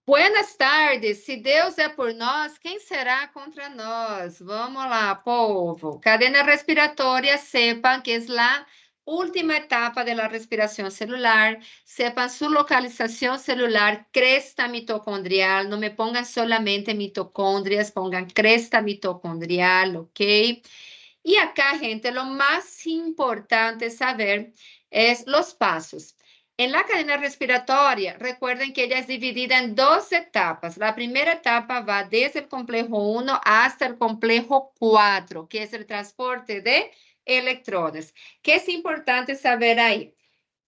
Buenas tardes. Se Deus é por nós, quem será contra nós? Vamos lá, povo. Cadena respiratória, sepan que é a última etapa da respiração celular. Sepan sua localização celular, cresta mitocondrial. Não me pongan solamente mitocôndrias, pongan cresta mitocondrial, ok? E acá, gente, lo mais importante saber es los pasos. En la cadena respiratoria, recuerden que ella es dividida en dos etapas. La primera etapa va desde el complejo 1 hasta el complejo 4, que es el transporte de electrones. ¿Qué es importante saber ahí?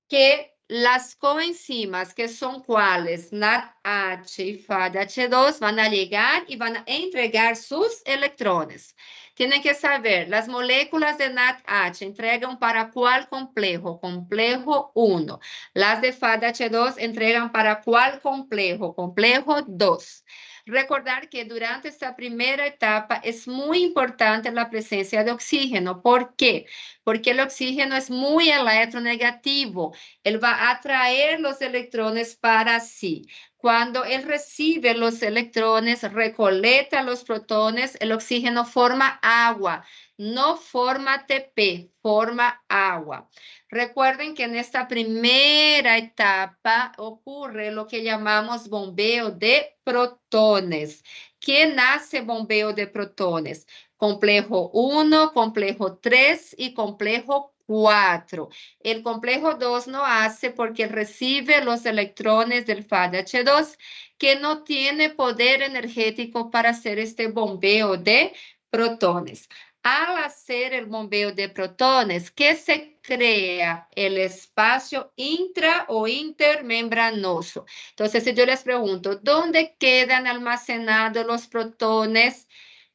Que las coenzimas, que son cuáles, NADH y FADH2, van a llegar y van a entregar sus electrones. Tienen que saber, las moléculas de NADH entregan para cuál complejo? Complejo 1. Las de FADH2 entregan para cuál complejo? Complejo 2. Recordar que durante esta primera etapa es muy importante la presencia de oxígeno. ¿Por qué? Porque el oxígeno es muy electronegativo. Él va a atraer los electrones para sí. Cuando él recibe los electrones, recolecta los protones, el oxígeno forma agua, no forma ATP, forma agua. Recuerden que en esta primera etapa ocurre lo que llamamos bombeo de protones. ¿Quién hace bombeo de protones? Complejo 1, complejo 3 y complejo 4. El complejo 2 no hace porque recibe los electrones del FADH2 que no tiene poder energético para hacer este bombeo de protones. Al hacer el bombeo de protones, ¿qué se crea? El espacio intra o intermembranoso. Entonces, si yo les pregunto, ¿dónde quedan almacenados los protones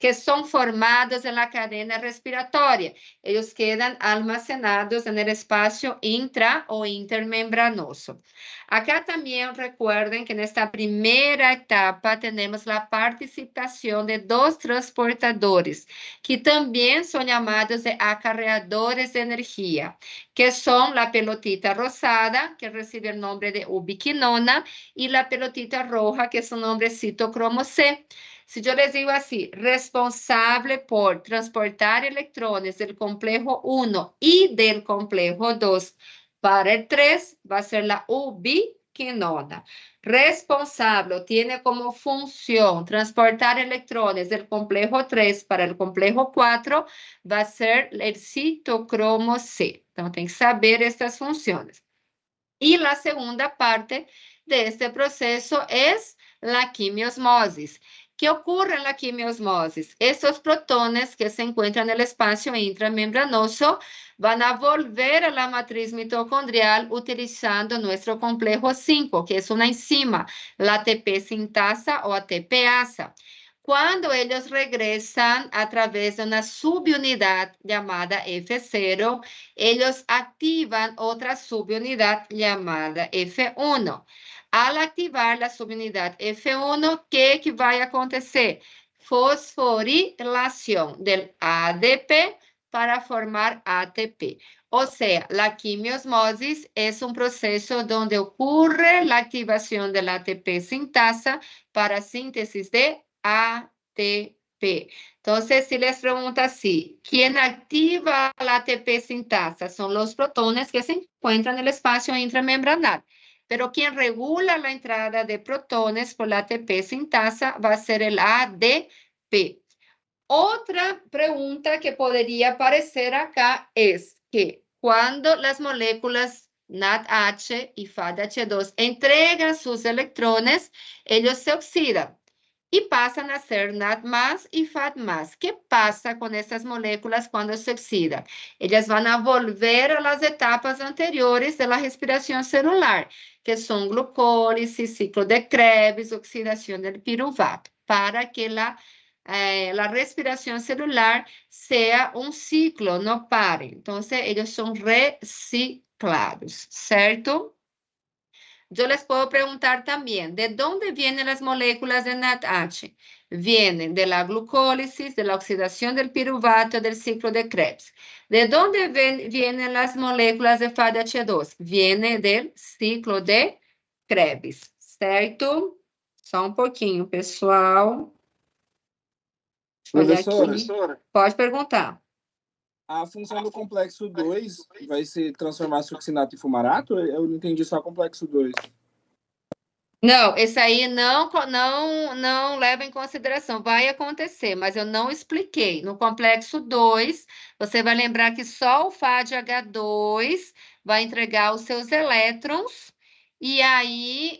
que são formados na cadeia respiratória. Eles quedam almacenados no espaço intra ou intermembranoso. Acá também recuerden que nesta primeira etapa temos a participação de dois transportadores, que também são chamados de acarreadores de energia, que são a pelotita rosada, que recebe o nome de ubiquinona, e a pelotita roja, que é o nome citocromo C. Se eu les digo assim, responsável por transportar electrones do complexo 1 e do complexo 2 para o 3, vai ser a ubiquinona. Responsável tiene como função transportar electrones do complexo 3 para o complexo 4, vai ser o citocromo C. Então, tem que saber estas funções. E a segunda parte deste processo é a quimiosmose. ¿Qué ocurre en la quimiosmosis? Estos protones que se encuentran en el espacio intramembranoso van a volver a la matriz mitocondrial utilizando nuestro complejo 5, que es una enzima, la ATP sintasa o ATPasa. Cuando ellos regresan a través de una subunidad llamada F0, ellos activan otra subunidad llamada F1. Al ativar a subunidade F1, o que vai acontecer? Fosforilação do ADP para formar ATP. Ou seja, a quimiosmose é um processo onde ocorre a ativação da ATP sintasa para a síntese de ATP. Então, se les pergunta assim, quem ativa a ATP sintasa? São os protones que se encontram no espaço intramembranario. Pero quien regula la entrada de protones por la ATP sintasa va a ser el ADP. Otra pregunta que podría aparecer acá es que cuando las moléculas NADH y FADH2 entregan sus electrones, ellos se oxidan y pasan a ser NAD+ y FAD+. ¿Qué pasa con estas moléculas cuando se oxidan? Ellas van a volver a las etapas anteriores de la respiración celular, que son glucólise, ciclo de Krebs, oxidación del piruvato, para que la respiración celular sea un ciclo, no pare. Entonces, ellos son reciclados, ¿cierto? Yo les puedo preguntar también, ¿de dónde vienen las moléculas de NADH? Vienen de la glucólisis, de la oxidación del piruvato, del ciclo de Krebs. ¿De dónde vienen las moléculas de FADH2? Viene del ciclo de Krebs, certo? Só um pouquinho, pessoal. Professora, pode perguntar. A função do complexo 2 vai ser transformar succinato em fumarato? Eu não entendi só o complexo 2. Não, esse aí não leva em consideração. Vai acontecer, mas eu não expliquei. No complexo 2, você vai lembrar que só o FADH2 vai entregar os seus elétrons, e aí,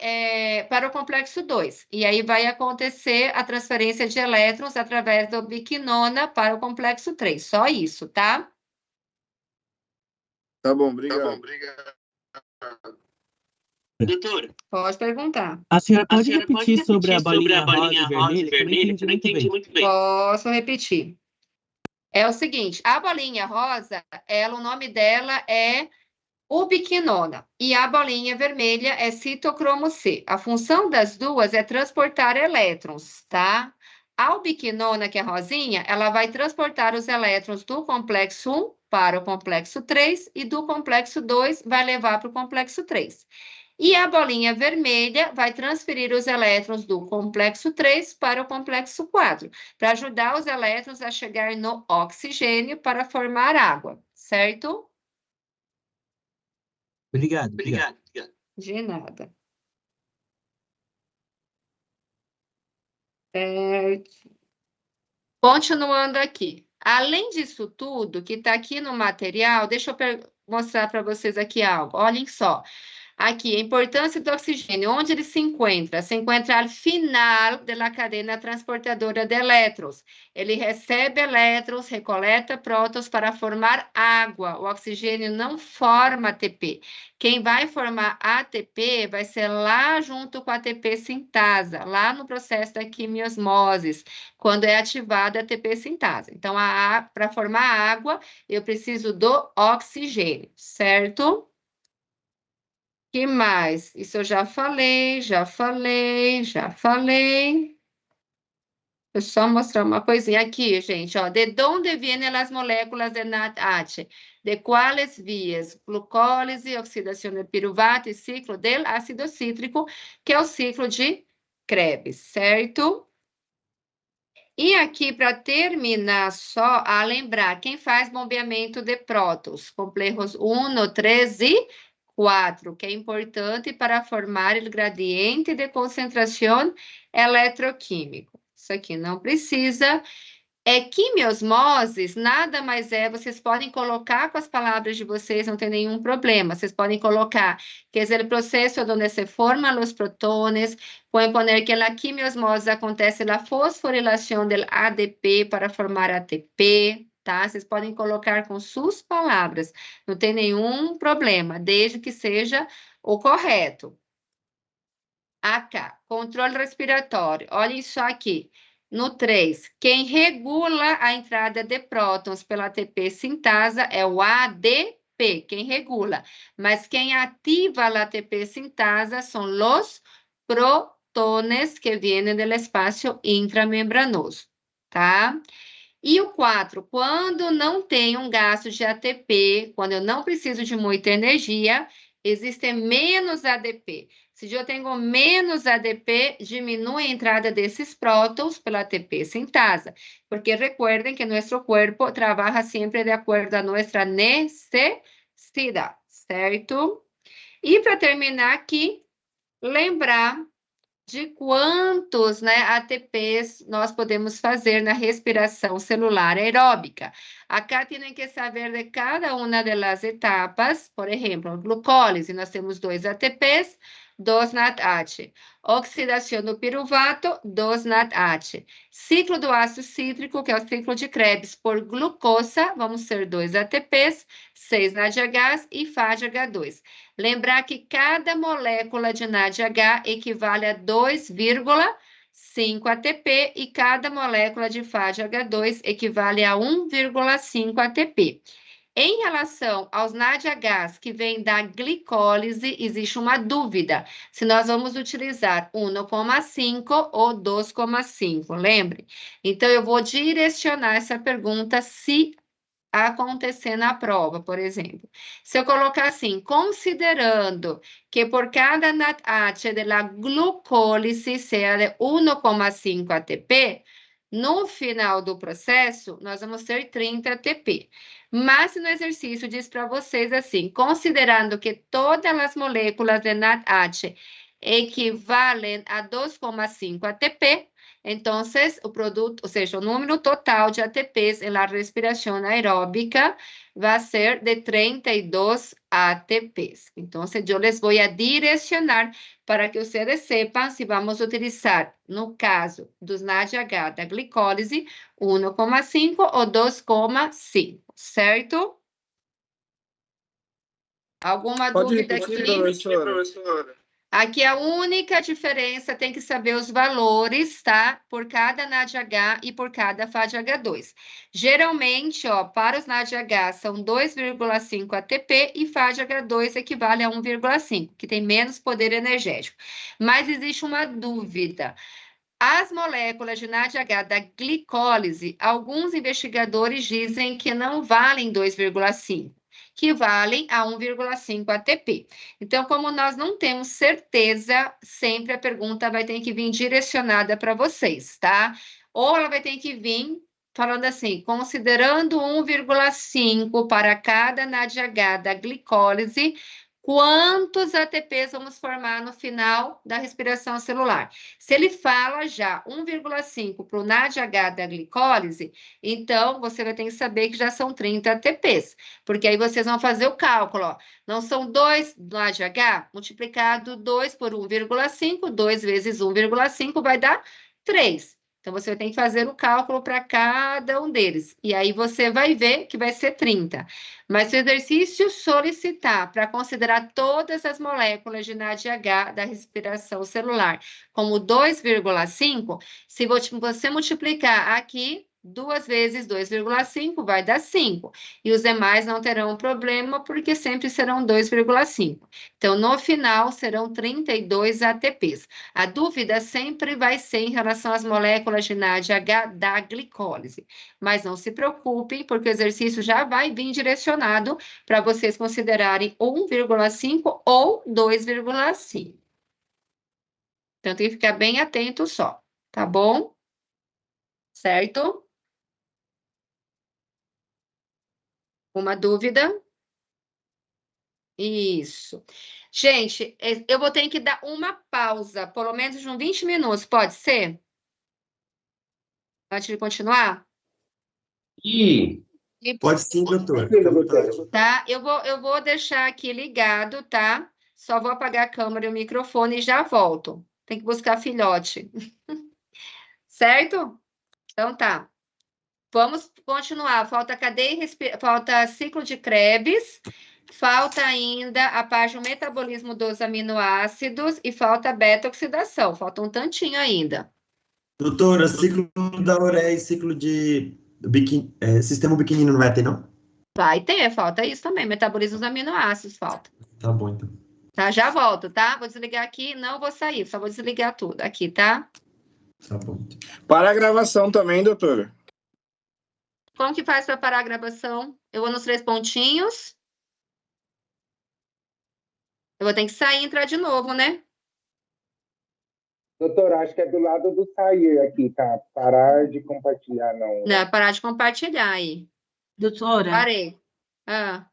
para o complexo 2. E aí vai acontecer a transferência de elétrons através da ubiquinona para o complexo 3. Só isso, tá? Tá bom, obrigado. Doutora, pode perguntar. A senhora pode repetir sobre a bolinha rosa e vermelha, que eu não entendi muito bem. Posso repetir. É o seguinte, a bolinha rosa, o nome dela é ubiquinona, e a bolinha vermelha é citocromo C. A função das duas é transportar elétrons, tá? A ubiquinona, que é rosinha, ela vai transportar os elétrons do complexo 1 para o complexo 3, e do complexo 2 vai levar para o complexo 3. E a bolinha vermelha vai transferir os elétrons do complexo 3 para o complexo 4, para ajudar os elétrons a chegar no oxigênio para formar água, certo? Obrigado. De nada. Certo. Continuando aqui. Além disso tudo que está aqui no material, deixa eu mostrar para vocês aqui algo. Olhem só. Aqui, a importância do oxigênio. Onde ele se encontra? Se encontra ao final da cadeia transportadora de elétrons. Ele recebe elétrons, recoleta prótons para formar água. O oxigênio não forma ATP. Quem vai formar ATP vai ser lá junto com a ATP sintasa, lá no processo da quimiosmose, quando é ativada a ATP sintasa. Então, para formar água, eu preciso do oxigênio, certo? Que mais? Isso eu já falei. Vou só mostrar uma coisinha aqui, gente, ó. De onde vienen as moléculas de NADH? De quais vias? Glucólise, oxidação do piruvato e ciclo do ácido cítrico, que é o ciclo de Krebs, certo? E aqui, para terminar, só a lembrar, quem faz bombeamento de prótons? Complexos 1, 3 e 4, que é importante para formar o gradiente de concentração eletroquímico. Isso aqui não precisa. Quimiosmoses nada mais é, vocês podem colocar com as palavras de vocês, não tem nenhum problema. Vocês podem colocar que é o processo onde se formam os protones, podem poner que na quimiosmose acontece a fosforilação do ADP para formar ATP, tá? Vocês podem colocar com suas palavras, não tem nenhum problema, desde que seja o correto. Acá, controle respiratório, olha isso aqui. No 3, quem regula a entrada de prótons pela ATP sintasa é o ADP, quem regula. Mas quem ativa a ATP sintasa são os protones que vêm do espaço intramembranoso, tá? E o 4, quando não tem um gasto de ATP, quando eu não preciso de muita energia, existe menos ADP. Se eu tenho menos ADP, diminui a entrada desses prótons pela ATP sintasa, porque recuerden que nosso corpo trabalha sempre de acordo a nossa necessidade, certo? E para terminar aqui, lembrar de quantos, ATPs nós podemos fazer na respiração celular aeróbica. Acá tem que saber de cada uma das etapas, por exemplo, glucólise, nós temos 2 ATPs, 2 NADH. Oxidação do piruvato, 2 NADH. Ciclo do ácido cítrico, que é o ciclo de Krebs por glucosa, vamos ser 2 ATPs, 6 NADH e FADH2. Lembrar que cada molécula de NADH equivale a 2,5 ATP e cada molécula de FADH2 equivale a 1,5 ATP. Em relação aos NADHs que vêm da glicólise, existe uma dúvida se nós vamos utilizar 1,5 ou 2,5, lembre? Então, eu vou direcionar essa pergunta se acontecer na prova, por exemplo. Se eu colocar assim, considerando que por cada NADH de la glucólise seja de 1,5 ATP, no final do processo, nós vamos ter 30 ATP. Mas no exercício diz para vocês assim, considerando que todas as moléculas de NADH equivalem a 2,5 ATP, então, o produto, ou seja, o número total de ATPs na respiração aeróbica vai ser de 32 ATPs. Então, eu les vou a direcionar para que vocês sepam se vamos utilizar, no caso dos NADH da glicólise, 1,5 ou 2,5, certo? Alguma dúvida aqui? Professora. Aqui a única diferença tem que saber os valores, tá? Por cada NADH e por cada FADH2. Geralmente, para os NADH são 2,5 ATP e FADH2 equivale a 1,5, que tem menos poder energético. Mas existe uma dúvida. As moléculas de NADH da glicólise, alguns investigadores dizem que não valem 2,5. Que valem a 1,5 ATP. Então, como nós não temos certeza, sempre a pergunta vai ter que vir direcionada para vocês, tá? Ou ela vai ter que vir falando assim, considerando 1,5 para cada NADH da glicólise, quantos ATPs vamos formar no final da respiração celular. Se ele fala já 1,5 para o NADH da glicólise, então você vai ter que saber que já são 30 ATPs, porque aí vocês vão fazer o cálculo, ó. Não são 2 NADH multiplicado 2 por 1,5, 2 vezes 1,5 vai dar 3. Então, você vai ter que fazer o cálculo para cada um deles. E aí, você vai ver que vai ser 30. Mas se o exercício solicitar para considerar todas as moléculas de NADH da respiração celular como 2,5, se você multiplicar aqui, 2 vezes 2,5 vai dar 5. E os demais não terão problema, porque sempre serão 2,5. Então, no final, serão 32 ATPs. A dúvida sempre vai ser em relação às moléculas de NADH da glicólise. Mas não se preocupem, porque o exercício já vai vir direcionado para vocês considerarem 1,5 ou 2,5. Então, tem que ficar bem atento só, tá bom? Certo? Uma dúvida? Isso. Gente, eu vou ter que dar uma pausa, pelo menos de uns 20 minutos, pode ser? Antes de continuar? E Pode sim, doutor. Tá? Eu vou deixar aqui ligado, tá? Só vou apagar a câmera e o microfone e já volto. Tem que buscar filhote. Certo? Então tá. Vamos continuar. Falta falta ciclo de Krebs, falta ainda a parte do metabolismo dos aminoácidos e falta beta-oxidação. Falta um tantinho ainda. Doutora, ciclo da ureia e ciclo de sistema biquinino não vai ter, não? Vai ter, falta isso também. Metabolismo dos aminoácidos, falta. Tá bom, então. Tá, já volto, tá? Vou desligar aqui, não vou sair, só vou desligar tudo aqui, tá? Tá bom. Para a gravação também, doutora. Como que faz para parar a gravação? Eu vou nos 3 pontinhos. Eu vou ter que sair e entrar de novo, né? Doutora, acho que é do lado do sair aqui, tá? Parar de compartilhar, não. Não, parar de compartilhar aí. Doutora, Parei. Ah,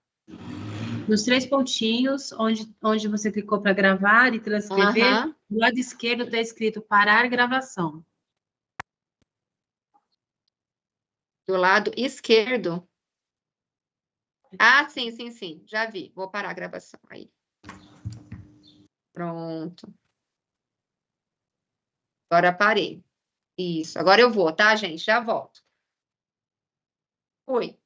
nos 3 pontinhos, onde você clicou para gravar e transcrever, aham. do lado esquerdo está escrito parar gravação. Do lado esquerdo. Ah, sim, sim, sim. Já vi. Vou parar a gravação aí. Pronto. Agora parei. Isso. Agora eu vou, tá, gente? Já volto. Oi.